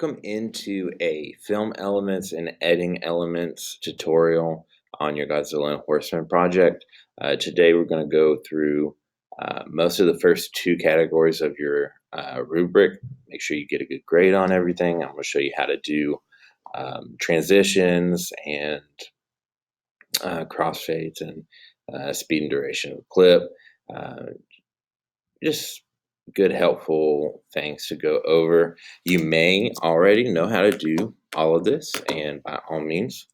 Welcome into a film elements and editing elements tutorial on your Godzilla and Horseman project. Today we're going to go through most of the first two categories of your rubric. Make sure you get a good grade on everything. I'm going to show you how to do transitions and crossfades and speed and duration of the clip. Just good helpful things to go over. You may already know how to do all of this, and by all means,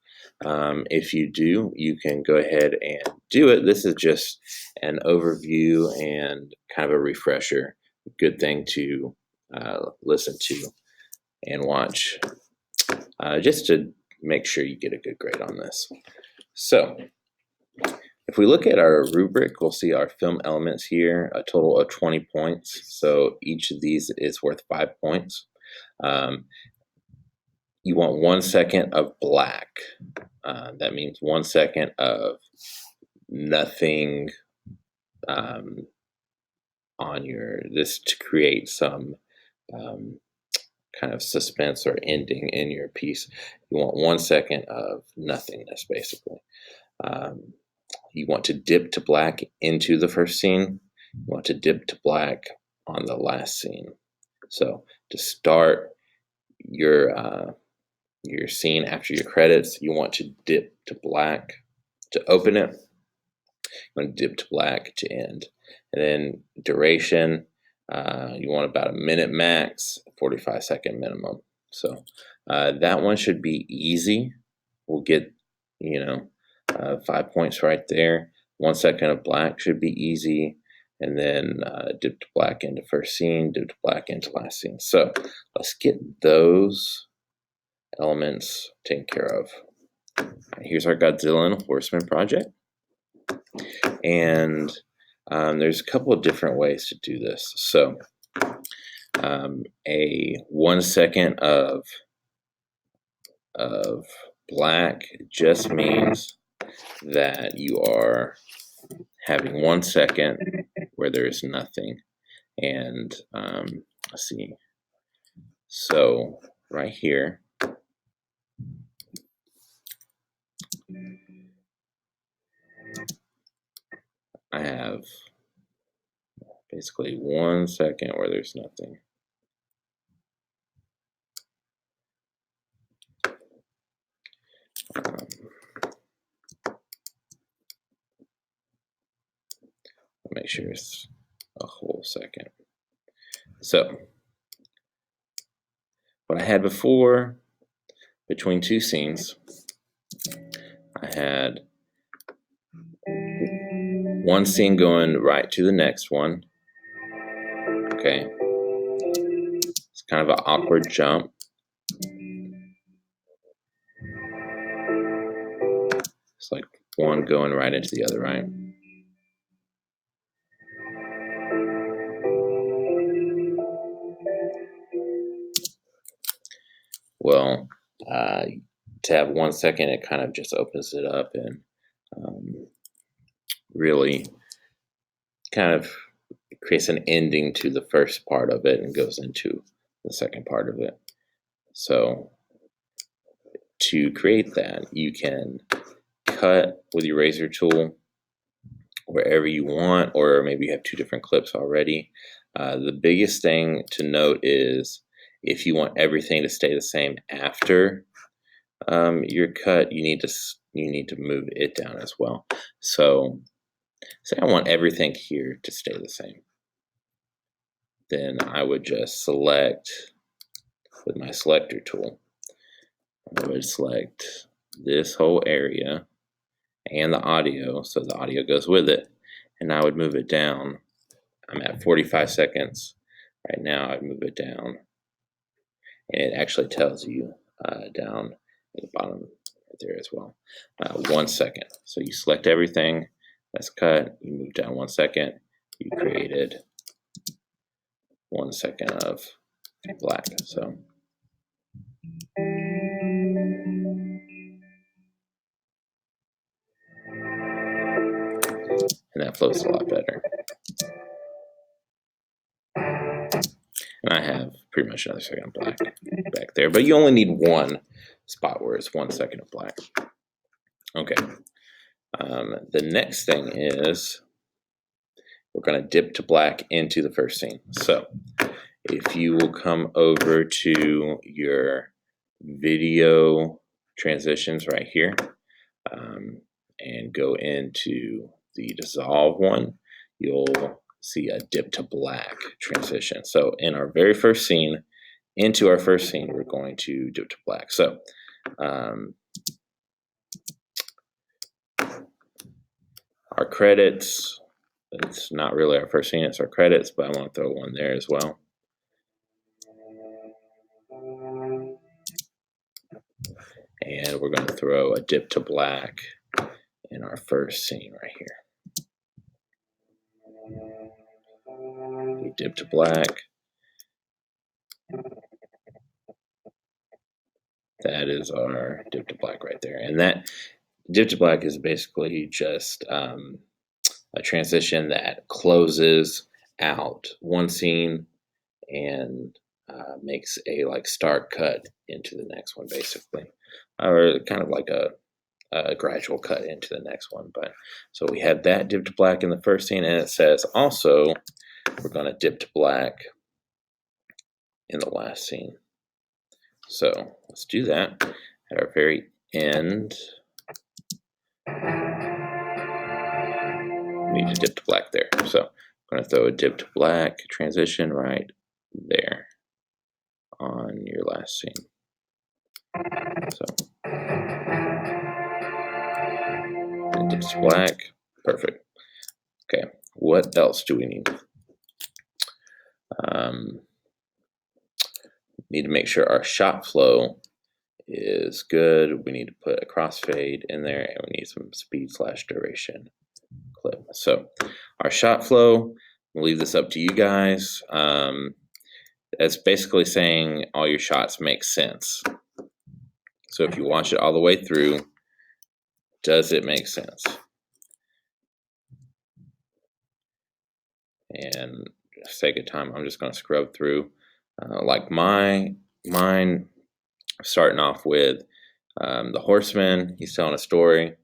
if you do, you can go ahead and do it. This is just an overview and kind of a refresher. Good thing to listen to and watch, just to make sure you get a good grade on this. So if we look at our rubric, we'll see our film elements here, a total of 20 points. So each of these is worth 5 points. You want 1 second of black. That means 1 second of nothing on this to create some kind of suspense or ending in your piece. You want 1 second of nothingness, basically. You want to dip to black into the first scene. You want to dip to black on the last scene. So to start your scene after your credits, you want to dip to black to open it. You want to dip to black to end. And then duration, you want about a minute max, 45-second minimum. So that one should be easy. We'll get, 5 points right there. 1 second of black should be easy. And then dip to black into first scene, dip to black into last scene. So let's get those elements taken care of. Here's our Godzilla and Horseman project. And there's a couple of different ways to do this. So a 1 second of black just means that you are having 1 second where there's nothing. And let's see. So right here, I have basically 1 second where there's nothing. Make sure it's a whole second. So what I had before, between two scenes, I had one scene going right to the next one. Okay. It's kind of an awkward jump. It's like one going right into the other, right? Well, to have 1 second, it kind of just opens it up and really kind of creates an ending to the first part of it and goes into the second part of it. So to create that, you can cut with your razor tool wherever you want, or maybe you have two different clips already. The biggest thing to note is if you want everything to stay the same after your cut, you need to move it down as well. So say I want everything here to stay the same. Then I would just select with my selector tool. I would select this whole area and the audio, so the audio goes with it, and I would move it down. I'm at 45 seconds right now. I'd move it down, and it actually tells you down at the bottom right there as well. 1 second. So you select everything that's cut, you move down 1 second, you created 1 second of black. So and that flows a lot better. And I have pretty much another second of black back there, but you only need one spot where it's 1 second of black. Okay. The next thing is we're going to dip to black into the first scene. So if you will come over to your video transitions right here, and go into the dissolve one, you'll see a dip to black transition. So in our very first scene, into our first scene, we're going to dip to black. So our credits, it's not really our first scene, it's our credits, but I want to throw one there as well. And we're going to throw a dip to black in our first scene right here. We dip to black. That is our dip to black right there. And that dip to black is basically just a transition that closes out one scene and makes a like start cut into the next one, basically, or kind of like a gradual cut into the next one. But so we have that dip to black in the first scene, and it says also we're going to dip to black in the last scene. So let's do that at our very end. We need to dip to black there. So I'm going to throw a dip to black transition right there on your last scene. So dip to black, perfect. Okay, what else do we need? Need to make sure our shot flow is good. We need to put a crossfade in there, and we need some speed/duration clip. So our shot flow, we'll leave this up to you guys. That's basically saying all your shots make sense. So if you watch it all the way through, does it make sense? And for the sake of time, I'm just going to scrub through. Like mine, starting off with the horseman. He's telling a story,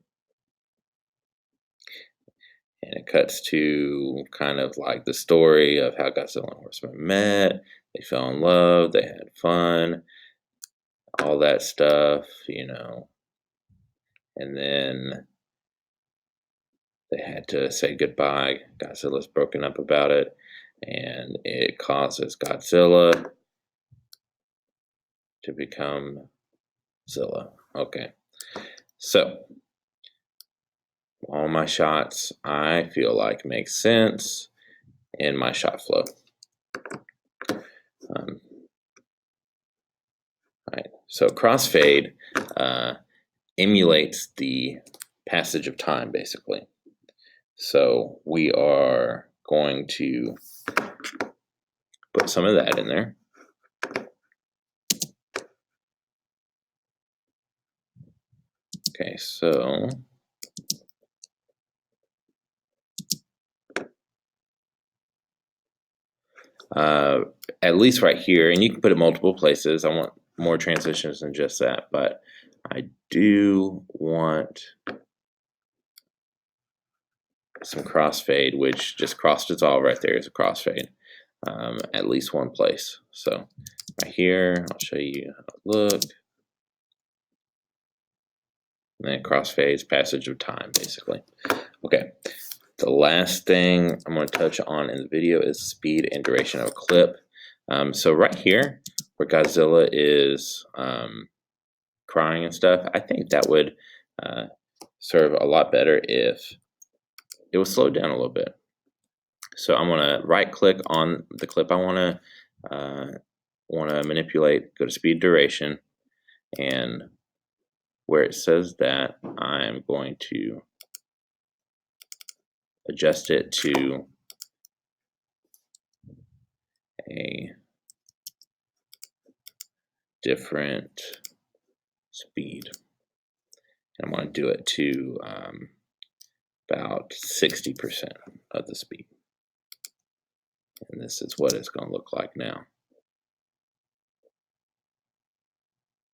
and it cuts to kind of like the story of how Godzilla and Horseman met. They fell in love. They had fun. All that stuff, you know. And then they had to say goodbye. Godzilla's broken up about it, and it causes Godzilla to become Zilla. Okay, so all my shots I feel like make sense in my shot flow. Right. So crossfade emulates the passage of time, basically. So we are going to put some of that in there. Okay, so at least right here, and you can put it multiple places. I want more transitions than just that, but I do want some crossfade, which just cross dissolve right there is a crossfade, at least one place. So right here, I'll show you how it looks. And then crossfades, passage of time, basically. Okay, the last thing I'm going to touch on in the video is speed and duration of a clip. So right here, where Godzilla is crying and stuff, I think that would serve a lot better if it was slowed down a little bit. So I'm going to right-click on the clip I want to manipulate, go to speed duration, and where it says that, I'm going to adjust it to a different speed. And I'm going to do it to about 60% of the speed. And this is what it's going to look like now.